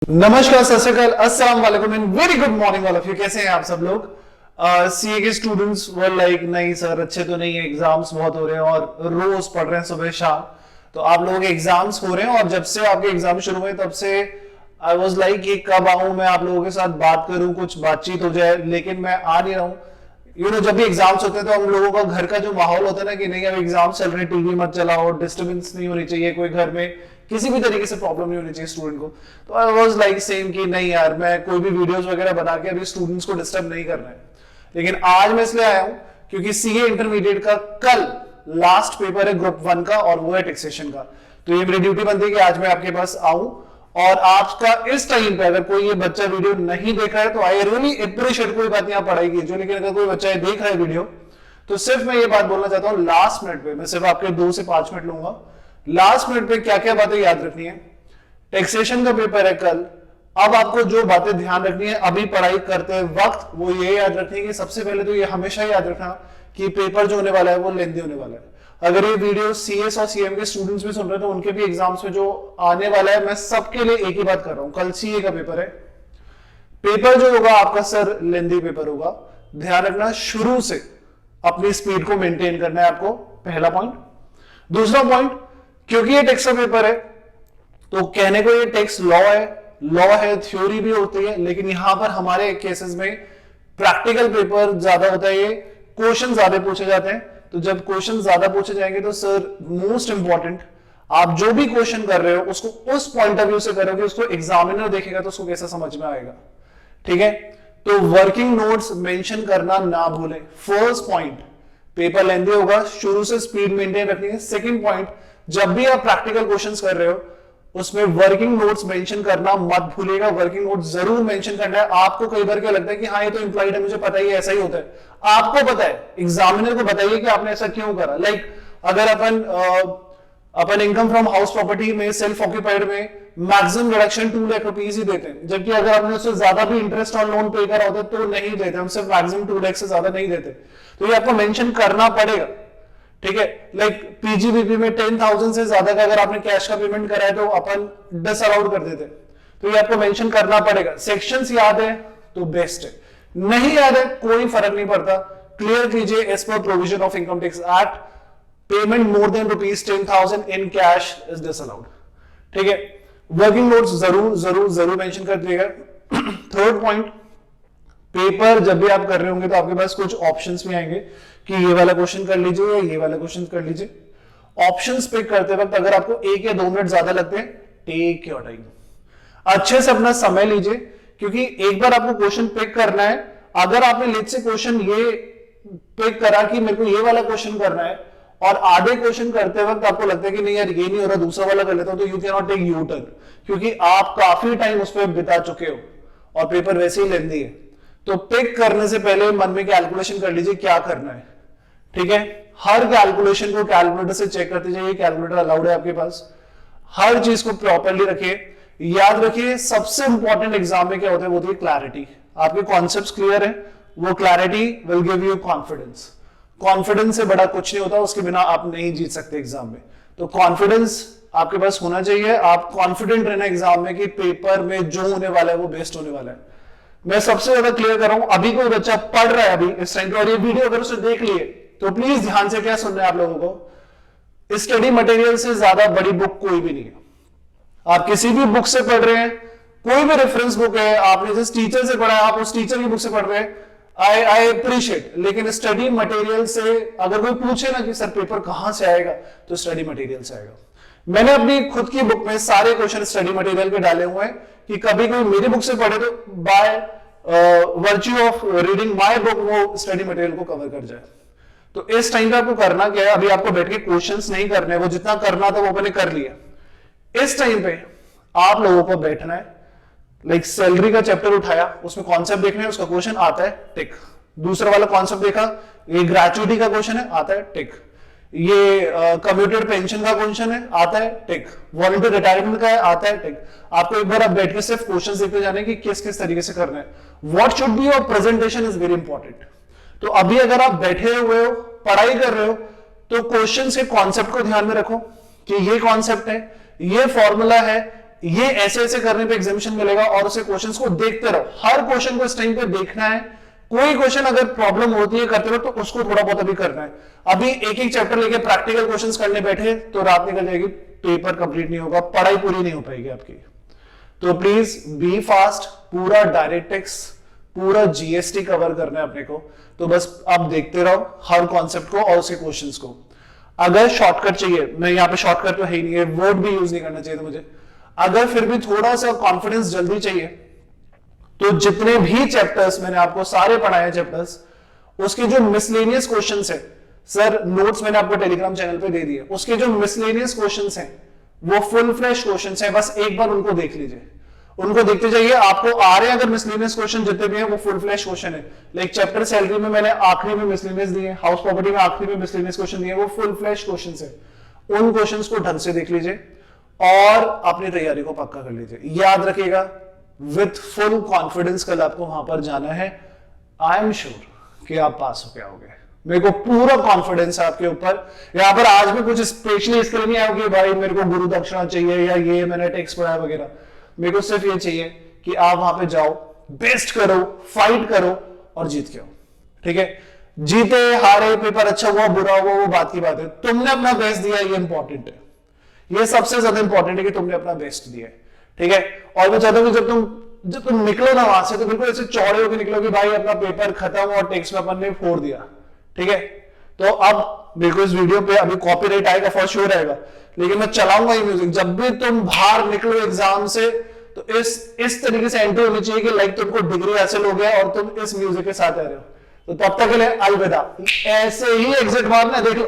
नमस्कार, सत श्री अकाल, अस्सलाम वालेकुम and very good morning all of you. कैसे हैं आप सब लोग? सीए के स्टूडेंट्स वर लाइक नहीं सर अच्छे तो नहीं है, एग्जाम्स बहुत हो रहे हैं और रोज पढ़ रहे हैं सुबह शाम। तो आप लोगों के एग्जाम्स हो रहे हैं और जब से आपके एग्जाम शुरू हुए तब से आई वाज लाइक कि कब आऊं मैं आप लोगों के साथ बात करूं, कुछ बातचीत हो जाए, लेकिन मैं आ नहीं रहा हूं। जब भी एग्जाम्स होते हैं तो हम लोगों का घर का जो माहौल होता है ना कि नहीं अब एग्जाम चल रहे हैं, टीवी मत चलाओ, डिस्टर्बेंस नहीं होनी चाहिए, कोई घर में किसी भी तरीके से प्रॉब्लम नहीं होनी चाहिए स्टूडेंट को। तो आई वाज लाइक सेम कि नहीं यार मैं कोई भी वीडियोस वगैरह बना के अभी स्टूडेंट्स को डिस्टर्ब नहीं करना है। लेकिन आज मैं इसलिए आया हूं क्योंकि सीए इंटरमीडिएट का कल लास्ट पेपर है ग्रुप 1 का और वो है टैक्सेशन का। तो ये मेरी ड्यूटी बनती है कि आज मैं आपके पास आऊं और आपका इस टाइम पे अगर कोई ये बच्चा वीडियो नहीं देख रहा है तो आई रियली अप्रिशिएट, कोई बात नहीं आप पढ़ाई कीजिए, लेकिन अगर कोई बच्चा देख रहा है वीडियो तो सिर्फ मैं ये बात बोलना चाहता हूं लास्ट मिनट पे मैं सिर्फ आपके 2 से 5 मिनट लूंगा। लास्ट मिनट पे क्या क्या बातें याद रखनी है। टैक्सेशन का पेपर है कल, अब आपको जो बातें ध्यान रखनी है अभी पढ़ाई करते वक्त वो ये याद रखनी है कि सबसे पहले तो ये हमेशा याद रखना कि पेपर जो होने वाला है वो लेंथी होने वाला है। अगर ये वीडियो सीएस और सीएम के स्टूडेंट्स भी सुन रहे हैं तो उनके भी एग्जाम्स में जो आने वाला है, मैं सबके लिए एक ही बात कर रहा हूं, कल सीए का पेपर है। पेपर जो होगा आपका सर लेंथी पेपर होगा, ध्यान रखना शुरू से अपनी स्पीड को मेंटेन करना है आपको, पहला पॉइंट। दूसरा पॉइंट, क्योंकि ये टेक्स्ट का पेपर है तो कहने को ये टेक्स्ट लॉ है, थ्योरी भी होती है, लेकिन यहां पर हमारे केसेस में प्रैक्टिकल पेपर ज्यादा होता है, ये क्वेश्चन ज्यादा पूछे जाते हैं। तो जब क्वेश्चन ज्यादा पूछे जाएंगे तो सर मोस्ट इंपॉर्टेंट, आप जो भी क्वेश्चन कर रहे हो उसको उस पॉइंट ऑफ व्यू से करोगे, उसको एग्जामिनर देखेगा तो उसको कैसा समझ में आएगा। ठीक है, तो वर्किंग नोट्स मेंशन करना ना भूलें। फर्स्ट पॉइंट, पेपर लेंथी होगा, शुरू से स्पीड मेंटेन रखनी है। सेकंड पॉइंट, जब भी आप प्रैक्टिकल क्वेश्चंस कर रहे हो उसमें वर्किंग नोट्स मेंशन करना मत भूलिएगा। वर्किंग नोट्स जरूर मेंशन करना है। आपको कई बार क्या लगता है कि हाँ ये तो इंप्लाइड है, मुझे पता ही ऐसा ही होता है, आपको पता है, एग्जामिनर को बताइए कि आपने ऐसा क्यों करा। लाइक अगर अपन इनकम फ्रॉम हाउस प्रॉपर्टी में सेल्फ ऑक्यूपाइड में मैक्सिमम रिडक्शन 2 लाख रुपीज ही देते हैं, जबकि अगर आपने उससे ज्यादा भी इंटरेस्ट ऑन लोन पे करा होता तो नहीं देते, हम सिर्फ मैक्सिमम 2 लाख से ज्यादा नहीं देते। तो ये आपको मेंशन करना पड़ेगा। ठीक है, लाइक पीजीबीपी में 10,000 से ज्यादा का अगर आपने कैश का पेमेंट करा है तो अपन डिसअलाउड कर देते, तो ये आपको मेंशन करना पड़ेगा। सेक्शंस याद है तो बेस्ट है, नहीं याद है कोई फर्क नहीं पड़ता, क्लियर कीजिए as per provision of income tax act, payment more than ₹10,000 in cash is disallowed. ठीक है, वर्किंग नोट्स जरूर जरूर जरूर मेंशन कर दिएगा। थर्ड पॉइंट, पेपर जब भी आप कर रहे होंगे तो आपके पास कुछ ऑप्शंस भी आएंगे कि ये वाला क्वेश्चन कर लीजिए या ये वाला क्वेश्चन कर लीजिए। ऑप्शंस पिक करते वक्त अगर आपको 1 या 2 मिनट ज्यादा लगते हैं, टेक योर टाइम, अच्छे से अपना समय लीजिए, क्योंकि एक बार आपको क्वेश्चन पिक करना है। अगर आपने लिस्ट से क्वेश्चन ये पिक करा कि मेरे को ये वाला क्वेश्चन करना है और आधे क्वेश्चन करते वक्त आपको लगता है कि नहीं यार ये नहीं हो रहा, दूसरा वाला कर लेता हूं, तो you can not take U turn, क्योंकि आप काफी टाइम उस पर बिता चुके हो और पेपर वैसे ही लेंदी है। तो पिक करने से पहले मन में कैलकुलेशन कर लीजिए क्या करना है। ठीक है, हर कैलकुलेशन को कैलकुलेटर से चेक करते जाइए, कैलकुलेटर अलाउड है आपके पास, हर चीज को प्रॉपरली रखिए। याद रखिए सबसे इंपॉर्टेंट एग्जाम में क्या होता है, वो होती है क्लैरिटी। आपके कॉन्सेप्ट्स क्लियर है, वो clarity will give you confidence. Confidence से बड़ा कुछ नहीं होता, उसके बिना आप नहीं जीत सकते एग्जाम में। तो कॉन्फिडेंस आपके पास होना चाहिए, आप कॉन्फिडेंट रहना एग्जाम में कि पेपर में जो होने वाला है वो बेस्ट होने वाला है। मैं सबसे ज्यादा क्लियर कर रहा हूं, अभी कोई बच्चा पढ़ रहा है अभी इस टाइम पे और ये वीडियो अगर उसने देख लिए तो प्लीज ध्यान से क्या सुन रहे हैं आप लोगों को, स्टडी मटेरियल से ज्यादा बड़ी बुक कोई भी नहीं है। आप किसी भी बुक से पढ़ रहे हैं, कोई भी रेफरेंस बुक है, आपने जिस टीचर से पढ़ा है आप उस टीचर की बुक से पढ़ रहे हैं, आई अप्रिशिएट, लेकिन स्टडी मटेरियल से अगर कोई पूछे ना कि सर पेपर कहां से आएगा, तो स्टडी मटेरियल से आएगा। मैंने अपनी खुद की बुक में सारे क्वेश्चन स्टडी मटेरियल के डाले हुए हैं कि कभी कोई मेरी बुक से पढ़े तो by virtue of reading my book वो स्टडी मटेरियल को कवर कर जाए। तो इस टाइम पे आपको करना क्या है, अभी आपको बैठ के क्वेश्चंस नहीं करने, वो जितना करना था वो मैंने कर लिया। इस टाइम पे आप लोगों को बैठना है, लाइक सैलरी का चैप्टर उठाया, उसमें कॉन्सेप्ट देखना है, उसका क्वेश्चन आता है, टिक। दूसरा वाला कॉन्सेप्ट देखा, ये ग्रेचुइटी का क्वेश्चन है, आता है, टिक। ये कम्यूटेड पेंशन का क्वेश्चन है, आता है, टिक। वॉलंटियर रिटायरमेंट का है, आता है, टिक। आपको एक बार आप बैठ के सिर्फ क्वेश्चंस देखते जाने कि किस किस तरीके से करना है। What should be your presentation is very important. तो अभी अगर आप बैठे हुए हो, पढ़ाई कर रहे हो, तो क्वेश्चन के कॉन्सेप्ट को ध्यान में रखो कि ये कॉन्सेप्ट है, ये फॉर्मूला है, ये ऐसे ऐसे करने पे एग्जामिशन मिलेगा, और उसे क्वेश्चंस को देखते रहो, हर क्वेश्चन को इस टाइम पे देखना है। कोई क्वेश्चन अगर प्रॉब्लम होती है करते रहो तो उसको थोड़ा बहुत अभी करना है। अभी एक एक चैप्टर लेके प्रैक्टिकल क्वेश्चंस करने बैठे तो रात निकल जाएगी, पेपर कंप्लीट नहीं होगा, पढ़ाई पूरी नहीं हो पाएगी आपकी। तो प्लीज बी फास्ट, पूरा डायरेक्टिक्स, पूरा जीएसटी कवर करना है अपने को। तो बस आप देखते रहो हर कॉन्सेप्ट को और उसके क्वेश्चंस को। अगर शॉर्टकट चाहिए, मैं यहाँ पे शॉर्टकट तो है ही नहीं है, वर्ड भी यूज नहीं करना चाहिए था मुझे। अगर फिर भी थोड़ा सा कॉन्फिडेंस जल्दी चाहिए तो जितने भी चैप्टर्स मैंने आपको सारे पढ़ाए चैप्टर्स, उसके जो मिसलेनियस क्वेश्चंस है, सर नोट्स मैंने आपको टेलीग्राम चैनल पे दे दिए, उसके जो मिसलेनियस क्वेश्चंस हैं वो फुल फ्लैश क्वेश्चंस हैं, बस एक बार उनको देख लीजिए, उनको देखते जाइए। आपको आ रहे हैं अगर मिसलेनियस क्वेश्चन जितने भी हैं वो फुल फ्लैश क्वेश्चन है। लाइक चैप्टर सैलरी में मैंने आखिरी में मिसलेनियस दिए, हाउस प्रॉपर्टी में आखिरी में मिसलेनियस क्वेश्चन दिए, वो फुल फ्लैश क्वेश्चंस है। उन क्वेश्चंस को ढंग से देख लीजिए और अपनी तैयारी को पक्का कर लीजिए। याद रखिएगा, विथ फुल कॉन्फिडेंस कल आपको वहां पर जाना है। आई एम श्योर कि आप पास होके आओगे, मेरे को पूरा कॉन्फिडेंस है आपके ऊपर। यहां पर आज भी कुछ स्पेशली इसके लिए नहीं आया कि भाई मेरे को गुरु दक्षिणा चाहिए या ये मैंने टेक्स्ट पढ़ा वगैरह। मेरे को सिर्फ ये चाहिए कि आप वहां पे जाओ, बेस्ट करो, फाइट करो और जीत के आओ। ठीक है, जीते हारे, पेपर अच्छा हुआ तुमने हुआ वो बात की बात है, तुमने अपना बेस्ट दिया, ये इंपॉर्टेंट है, ये सबसे ज्यादा इंपॉर्टेंट है कि तुमने अपना बेस्ट दिया है। ठीक है, और मैं चाहता हूं कि जब तुम निकलो ना वहां से तो बिल्कुल ऐसे चौड़े होकर निकलो कि भाई अपना पेपर खत्म और टेक्स्ट में अपन ने फोड़ दिया। ठीक है, तो अब बिल्कुल इस वीडियो पे अभी कॉपीराइट आएगा, फॉर श्योर आएगा, लेकिन मैं चलाऊंगा ये म्यूजिक। जब भी तुम बाहर निकलो एग्जाम से तो इस तरीके से एंट्री होनी चाहिए कि लाइक तुमको डिग्री हासिल हो गया और तुम इस म्यूजिक के साथ आ रहे हो। तो तब तक के लिए अलविदा, ऐसे ही एग्जिट मारना, देख लो।